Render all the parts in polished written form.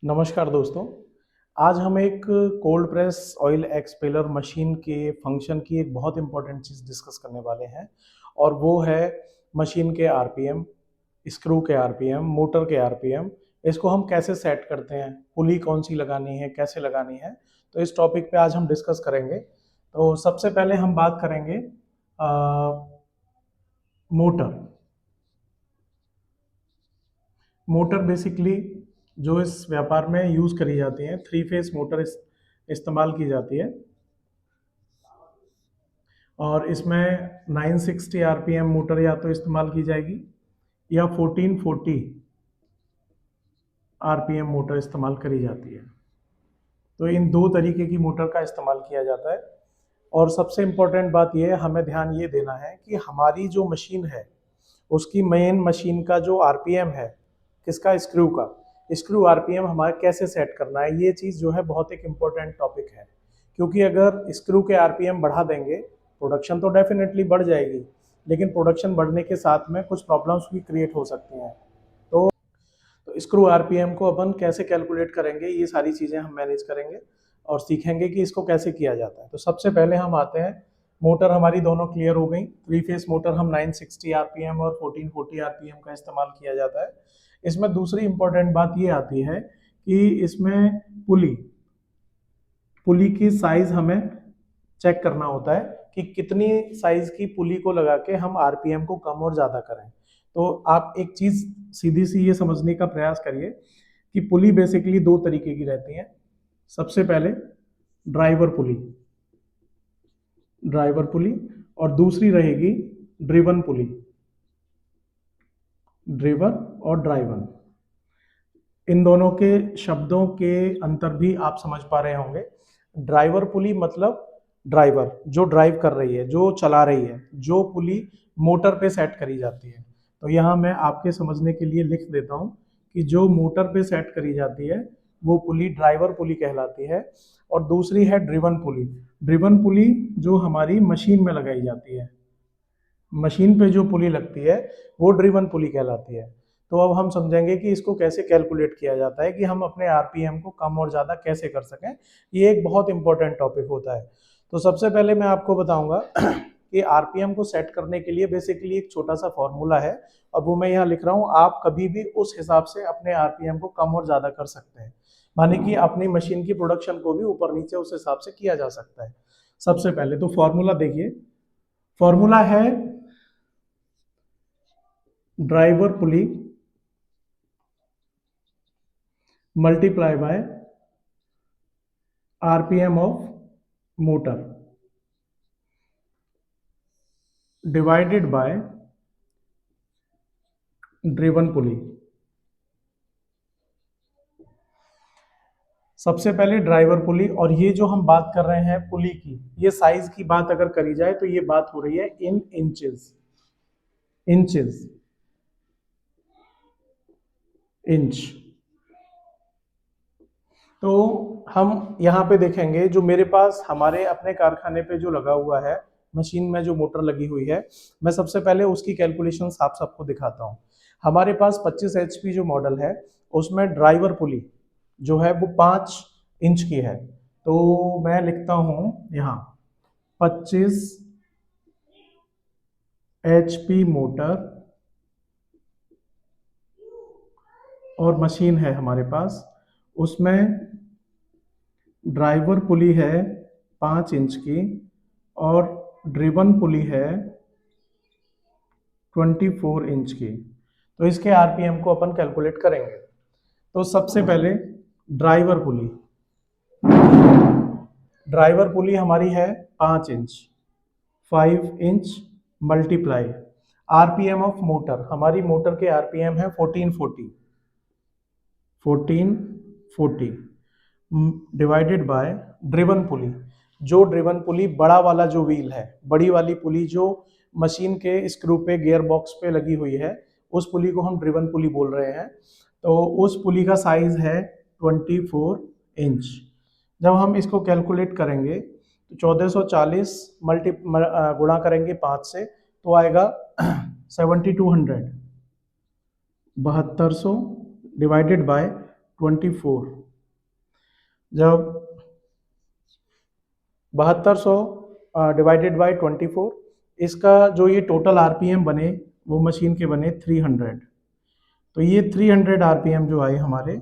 नमस्कार दोस्तों। आज हम एक cold press oil expeller machine के फंक्शन की एक बहुत इंपॉर्टेंट चीज़ डिस्कस करने वाले हैं और वो है मशीन के आरपीएम, स्क्रू के आरपीएम, मोटर के आरपीएम। इसको हम कैसे सेट करते हैं, पुली कौन सी लगानी है, कैसे लगानी है, तो इस टॉपिक पे आज हम डिस्कस करेंगे। तो सबसे पहले हम बात करेंगे मोटर। मोटर बेसिकली जो इस व्यापार में यूज़ करी जाती है, थ्री फेस मोटर इस्तेमाल की जाती है और इसमें 960 आरपीएम मोटर या तो इस्तेमाल की जाएगी या 1440 आरपीएम मोटर इस्तेमाल करी जाती है। तो इन दो तरीके की मोटर का इस्तेमाल किया जाता है और सबसे इम्पोर्टेंट बात यह है, हमें ध्यान ये देना है कि हमारी जो मशीन है उसकी मेन मशीन का जो आरपीएम है, किसका, स्क्रू आरपीएम हमारे कैसे सेट करना है, ये चीज़ जो है बहुत एक इम्पोर्टेंट टॉपिक है। क्योंकि अगर स्क्रू के आरपीएम बढ़ा देंगे, प्रोडक्शन तो डेफिनेटली बढ़ जाएगी, लेकिन प्रोडक्शन बढ़ने के साथ में कुछ प्रॉब्लम्स भी क्रिएट हो सकती हैं। तो स्क्रू आरपीएम को अपन कैसे कैलकुलेट करेंगे, ये सारी चीज़ें हम मैनेज करेंगे और सीखेंगे कि इसको कैसे किया जाता है। तो सबसे पहले हम आते हैं, मोटर हमारी दोनों क्लियर हो गई। थ्री फेस मोटर हम 960 आरपीएम और 1440 आरपीएम का इस्तेमाल किया जाता है। इसमें दूसरी इंपॉर्टेंट बात ये आती है कि इसमें पुली पुली की साइज हमें चेक करना होता है कि कितनी साइज की पुली को लगा के हम आरपीएम को कम और ज़्यादा करें। तो आप एक चीज़ सीधी सी ये समझने का प्रयास करिए कि पुली बेसिकली दो तरीके की रहती हैं। सबसे पहले ड्राइवर पुली, और दूसरी रहेगी ड्रिवन पुली, ड्रिवर और ड्राइवन। इन दोनों के शब्दों के अंतर भी आप समझ पा रहे होंगे। ड्राइवर पुली मतलब ड्राइवर जो ड्राइव कर रही है, जो चला रही है, जो पुली मोटर पे सेट करी जाती है। तो यहाँ मैं आपके समझने के लिए लिख देता हूँ कि जो मोटर पे सेट करी जाती है वो पुली ड्राइवर पुली कहलाती है और दूसरी है ड्रिवन पुली। ड्रिवन पुली जो हमारी मशीन में लगाई जाती है, मशीन पे जो पुली लगती है वो ड्रिवन पुली कहलाती है। तो अब हम समझेंगे कि इसको कैसे कैलकुलेट किया जाता है कि हम अपने आरपीएम को कम और ज़्यादा कैसे कर सकें। ये एक बहुत इंपॉर्टेंट टॉपिक होता है। तो सबसे पहले मैं आपको बताऊंगा कि आरपीएम को सेट करने के लिए बेसिकली एक छोटा सा फॉर्मूला है और वो मैं यहाँ लिख रहा हूँ। आप कभी भी उस हिसाब से अपने आरपीएम को कम और ज़्यादा कर सकते हैं, माने कि अपनी मशीन की प्रोडक्शन को भी ऊपर नीचे उस हिसाब से किया जा सकता है। सबसे पहले तो फॉर्मूला देखिए, फॉर्मूला है driver pulley multiply by RPM of motor divided by driven pulley. सबसे पहले ड्राइवर पुली, और ये जो हम बात कर रहे हैं पुली की, ये साइज की बात अगर करी जाए तो ये बात हो रही है इन इंचेस, इंचेस, इंच। तो हम यहाँ पे देखेंगे, जो मेरे पास हमारे अपने कारखाने पे जो लगा हुआ है, मशीन में जो मोटर लगी हुई है, मैं सबसे पहले उसकी कैलकुलेशन आप सबको दिखाता हूँ। हमारे पास 25 एचपी जो मॉडल है उसमें ड्राइवर पुली जो है वो 5 इंच की है। तो मैं लिखता हूँ यहाँ 25 एचपी मोटर और मशीन है हमारे पास, उसमें ड्राइवर पुली है 5 इंच की और ड्रिवन पुली है 24 इंच की। तो इसके आरपीएम को अपन कैलकुलेट करेंगे। तो सबसे पहले ड्राइवर पुली, ड्राइवर पुली हमारी है 5 inch, 5 inch multiply RPM of motor, हमारी मोटर के आरपीएम है 1440, 1440 डिवाइडेड बाय ड्रिवन पुली। जो ड्रिवन पुली बड़ा वाला जो व्हील है, बड़ी वाली पुली जो मशीन के स्क्रू पे गियर बॉक्स पे लगी हुई है, उस पुली को हम ड्रिवन पुली बोल रहे हैं। तो उस पुली का साइज है 24 इंच। जब हम इसको कैलकुलेट करेंगे तो 1440 गुणा करेंगे 5 से तो आएगा 7200, 7200 डिवाइडेड बाय 24, जब 7200 डिवाइडेड बाय 24, इसका जो ये टोटल आरपीएम बने वो मशीन के बने 300। तो ये 300 आरपीएम जो आए हमारे,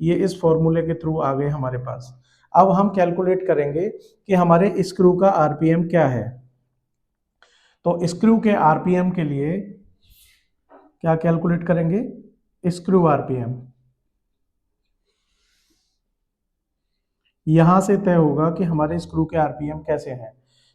ये इस फॉर्मूले के थ्रू आ गए हमारे पास। अब हम कैलकुलेट करेंगे कि हमारे स्क्रू का आरपीएम क्या है। तो स्क्रू के आरपीएम के लिए क्या कैलकुलेट करेंगे? स्क्रू आरपीएम यहां से तय होगा कि हमारे स्क्रू के आरपीएम कैसे हैं।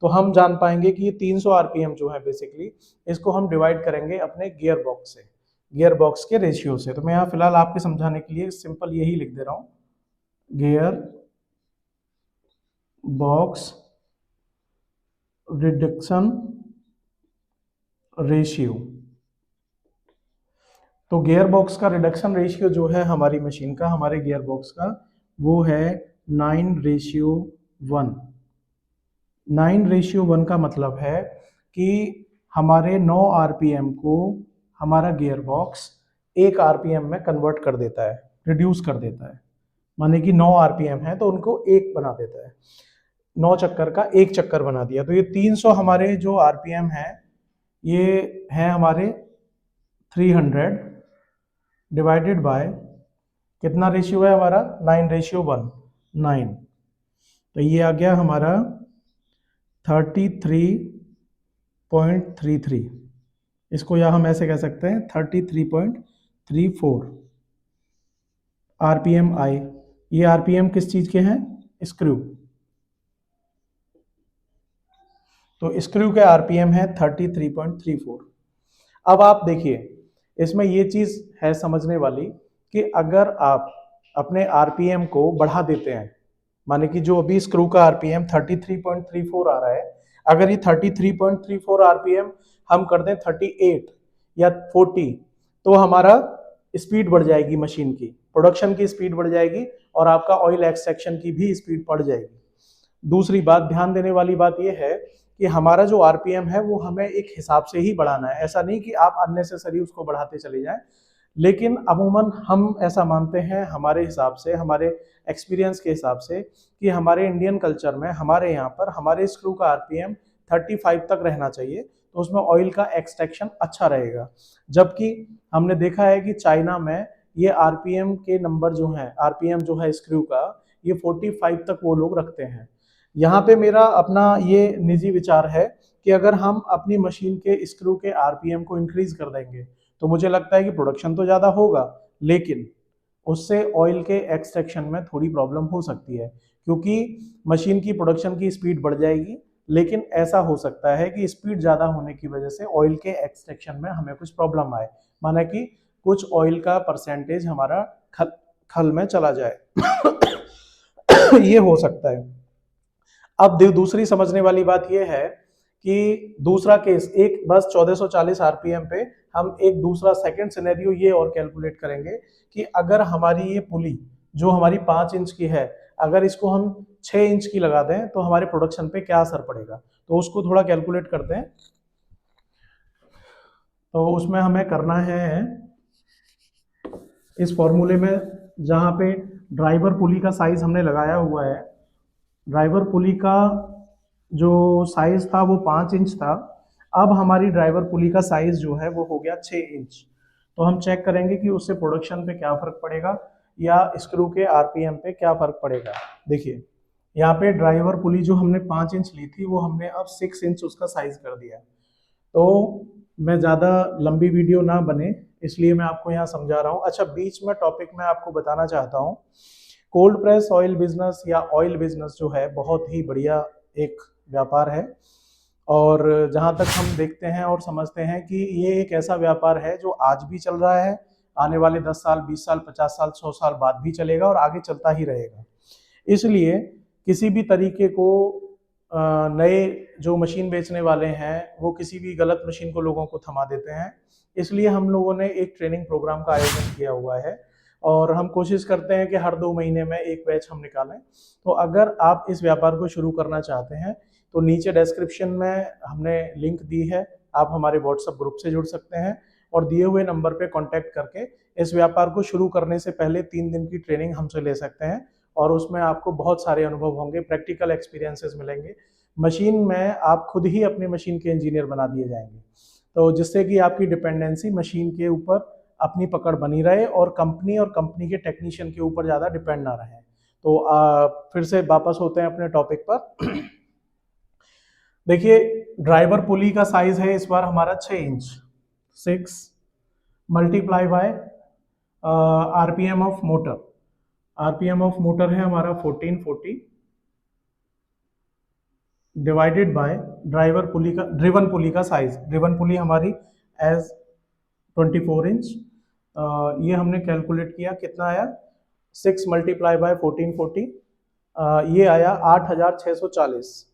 तो हम जान पाएंगे कि ये 300 आरपीएम जो है बेसिकली, इसको हम डिवाइड करेंगे अपने गियर बॉक्स से, गियर बॉक्स के रेशियो से। तो मैं यहाँ फिलहाल आपके समझाने के लिए सिंपल यही लिख दे रहा हूँ, गियर बॉक्स रिडक्शन रेशियो। तो गियर बॉक्स का रिडक्शन रेशियो जो है हमारी मशीन का, हमारे गियर बॉक्स का, वो है 9:1। 9:1 का मतलब है कि हमारे 9 आरपीएम को हमारा गियर बॉक्स 1 आरपीएम में कन्वर्ट कर देता है, रिड्यूस कर देता है। माने कि 9 आरपीएम है तो उनको 1 बना देता है, 9 चक्कर का 1 चक्कर बना दिया। तो ये 300 हमारे जो आरपीएम है, ये है हमारे 300 डिवाइडेड बाय कितना रेशियो है हमारा? 9:1, 9। तो ये आ गया हमारा 33.33। इसको या हम ऐसे कह सकते हैं 33.34 आरपीएम आए। ये आरपीएम किस चीज के हैं? स्क्रू। तो स्क्रू के आरपीएम है 33.34। अब आप देखिए, इसमें ये चीज है समझने वाली कि अगर आप अपने आरपीएम को बढ़ा देते हैं, माने कि जो अभी स्क्रू का आरपीएम 33.34 आ रहा है, अगर ये 33.34 आरपीएम हम कर दें 38 या 40, तो हमारा स्पीड बढ़ जाएगी, मशीन की प्रोडक्शन की स्पीड बढ़ जाएगी और आपका ऑयल एक्सट्रैक्शन की भी स्पीड बढ़ जाएगी। दूसरी बात ध्यान देने वाली बात यह है कि हमारा जो आरपीएम है वो हमें एक हिसाब से ही बढ़ाना है। ऐसा नहीं कि आप अननेसेसरी उसको बढ़ाते चले जाएं, लेकिन अमूमन हम ऐसा मानते हैं हमारे हिसाब से, हमारे एक्सपीरियंस के हिसाब से, कि हमारे इंडियन कल्चर में, हमारे यहाँ पर हमारे स्क्रू का आरपीएम 35 तक रहना चाहिए, तो उसमें ऑयल का एक्सट्रैक्शन अच्छा रहेगा। जबकि हमने देखा है कि चाइना में ये आरपीएम के नंबर जो हैं, आरपीएम जो है स्क्रू का, ये 45 तक वो लोग रखते हैं। यहाँ पे मेरा अपना ये निजी विचार है कि अगर हम अपनी मशीन के स्क्रू के आरपीएम को इंक्रीज कर देंगे तो मुझे लगता है कि प्रोडक्शन तो ज़्यादा होगा, लेकिन उससे ऑयल के एक्सट्रैक्शन में थोड़ी प्रॉब्लम हो सकती है, क्योंकि मशीन की प्रोडक्शन की स्पीड बढ़ जाएगी, लेकिन ऐसा हो सकता है कि स्पीड ज़्यादा होने की वजह से ऑयल के एक्सट्रैक्शन में हमें कुछ प्रॉब्लम आए, माना कि कुछ ऑयल का परसेंटेज हमारा खल में चला जाए। ये हो सकता है। अब दूसरी समझने वाली बात यह है कि दूसरा केस, एक बस 1440 आरपीएम पे हम एक दूसरा सेकंड सिनेरियो ये और कैलकुलेट करेंगे कि अगर हमारी ये पुली जो हमारी 5 इंच की है, अगर इसको हम 6 इंच की लगा दें तो हमारे प्रोडक्शन पे क्या असर पड़ेगा। तो उसको थोड़ा कैलकुलेट करते हैं। तो उसमें हमें करना है, इस फॉर्मूले में जहां पे ड्राइवर पुली का साइज हमने लगाया हुआ है, ड्राइवर पुली का जो साइज था वो 5 इंच था, अब हमारी ड्राइवर पुली का साइज जो है वो हो गया 6 इंच। तो हम चेक करेंगे कि उससे प्रोडक्शन पे क्या फर्क पड़ेगा या स्क्रू के आरपीएम पे क्या फर्क पड़ेगा। देखिए यहाँ पे ड्राइवर पुली जो हमने 5 इंच ली थी वो हमने अब 6 इंच उसका साइज कर दिया। तो मैं ज़्यादा लंबी वीडियो ना बने इसलिए मैं आपको यहाँ समझा रहा हूँ। अच्छा, बीच में टॉपिक मैं आपको बताना चाहता हूँ, कोल्ड प्रेस ऑयल बिजनेस या ऑयल बिजनेस जो है बहुत ही बढ़िया एक व्यापार है, और जहाँ तक हम देखते हैं और समझते हैं कि ये एक ऐसा व्यापार है जो आज भी चल रहा है, आने वाले 10 साल, 20 साल, 50 साल, 100 साल बाद भी चलेगा और आगे चलता ही रहेगा। इसलिए किसी भी तरीके को नए जो मशीन बेचने वाले हैं वो किसी भी गलत मशीन को लोगों को थमा देते हैं। इसलिए हम लोगों ने एक ट्रेनिंग प्रोग्राम का आयोजन किया हुआ है और हम कोशिश करते हैं कि हर 2 महीने में एक बैच हम निकालें। तो अगर आप इस व्यापार को शुरू करना चाहते हैं तो नीचे डिस्क्रिप्शन में हमने लिंक दी है, आप हमारे व्हाट्सएप ग्रुप से जुड़ सकते हैं और दिए हुए नंबर पे कांटेक्ट करके इस व्यापार को शुरू करने से पहले 3 दिन की ट्रेनिंग हमसे ले सकते हैं और उसमें आपको बहुत सारे अनुभव होंगे, प्रैक्टिकल एक्सपीरियंसेस मिलेंगे। मशीन में आप खुद ही अपनी मशीन के इंजीनियर बना दिए जाएंगे, तो जिससे कि आपकी डिपेंडेंसी मशीन के ऊपर अपनी पकड़ बनी रहे और कंपनी के टेक्नीशियन के ऊपर ज़्यादा डिपेंड ना रहे। तो फिर से वापस होते हैं अपने टॉपिक पर। देखिए, ड्राइवर पुली का साइज है इस बार हमारा 6 inch, 6 multiply by RPM of motor. RPM of motor है हमारा 1440 डिवाइडेड बाय ड्रिवन पुली का साइज। ड्रिवन पुली हमारी एज 24 इंच। ये हमने कैलकुलेट किया, कितना आया 6 मल्टीप्लाई बाय 1440, ये आया 8640,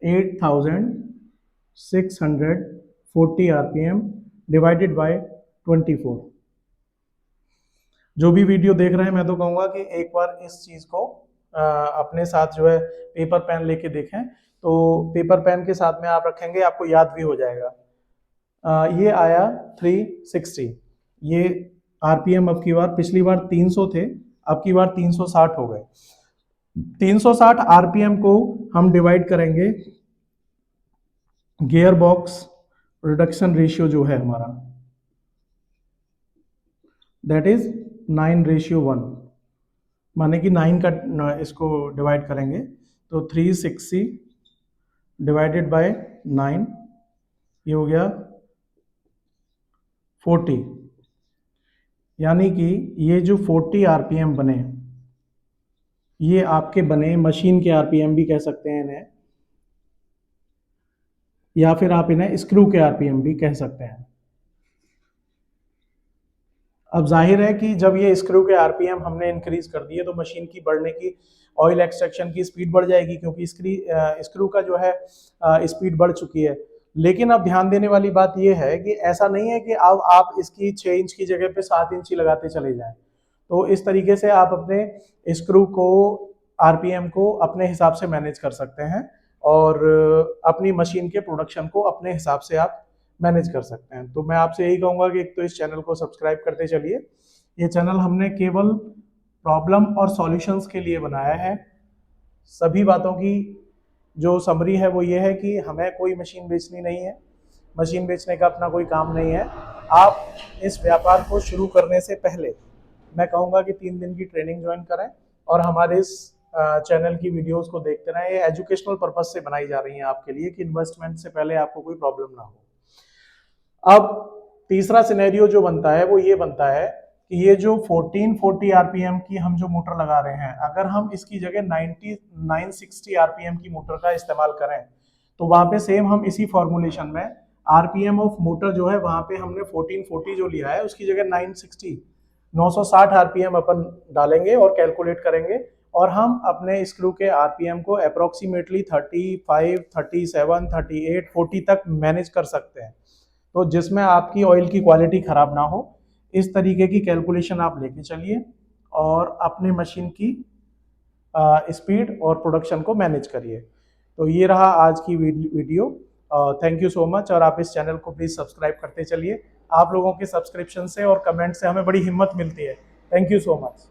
8640 आरपीएम डिवाइडेड बाय 24। जो भी वीडियो देख रहे हैं मैं तो कहूँगा कि एक बार इस चीज़ को अपने साथ जो है पेपर पेन लेके देखें, तो पेपर पेन के साथ में आप रखेंगे आपको याद भी हो जाएगा। ये आया 360। ये आरपीएम अब की बार, पिछली बार 300 थे, अब की बार 360 हो गए। 360 आरपीएम को हम डिवाइड करेंगे गियर बॉक्स रिडक्शन रेशियो जो है हमारा, दैट इज 9:1, माने कि 9 का इसको डिवाइड करेंगे तो 360 डिवाइडेड बाय 9, ये हो गया 40। यानी कि ये जो 40 आरपीएम बने, ये आपके बने मशीन के आरपीएम भी कह सकते हैं इन्हें, या फिर आप इन्हें स्क्रू के आरपीएम भी कह सकते हैं। अब जाहिर है कि जब ये स्क्रू के आरपीएम हमने इंक्रीज कर दिए तो मशीन की बढ़ने की, ऑयल एक्सट्रैक्शन की स्पीड बढ़ जाएगी, क्योंकि स्क्रू का जो है स्पीड बढ़ चुकी है। लेकिन अब ध्यान देने वाली बात यह है कि ऐसा नहीं है कि अब आप इसकी 6 इंच की जगह पे 7 इंच ही लगाते चले जाएं। तो इस तरीके से आप अपने स्क्रू को, आरपीएम को अपने हिसाब से मैनेज कर सकते हैं और अपनी मशीन के प्रोडक्शन को अपने हिसाब से आप मैनेज कर सकते हैं। तो मैं आपसे यही कहूँगा कि एक तो इस चैनल को सब्सक्राइब करते चलिए। ये चैनल हमने केवल प्रॉब्लम और सॉल्यूशंस के लिए बनाया है। सभी बातों की जो समरी है वो ये है कि हमें कोई मशीन बेचनी नहीं है, मशीन बेचने का अपना कोई काम नहीं है। आप इस व्यापार को शुरू करने से पहले मैं कहूँगा कि 3 दिन की ट्रेनिंग ज्वाइन करें और हमारे इस चैनल की वीडियोस को देखते रहें। ये एजुकेशनल पर्पस से बनाई जा रही हैं आपके लिए कि इन्वेस्टमेंट से पहले आपको कोई प्रॉब्लम ना हो। अब तीसरा सिनेरियो जो बनता है वो ये बनता है कि ये जो 1440 आरपीएम की हम जो मोटर लगा रहे हैं, अगर हम इसकी जगह 960 आरपीएम की मोटर का इस्तेमाल करें तो वहां पे सेम हम इसी फॉर्मुलेशन में आरपीएम ऑफ मोटर जो है वहां पे हमने 1440 जो लिया है उसकी जगह 960 आरपीएम अपन डालेंगे और कैलकुलेट करेंगे और हम अपने स्क्रू के आरपीएम को अप्रोक्सीमेटली 35, 37, 38, 40 तक मैनेज कर सकते हैं। तो जिसमें आपकी ऑयल की क्वालिटी खराब ना हो, इस तरीके की कैलकुलेशन आप लेके चलिए और अपने मशीन की स्पीड और प्रोडक्शन को मैनेज करिए। तो ये रहा आज की video. Thank you so much, और आप इस चैनल को प्लीज़ सब्सक्राइब करते चलिए। आप लोगों के सब्सक्रिप्शन से और कमेंट से हमें बड़ी हिम्मत मिलती है। Thank you so much.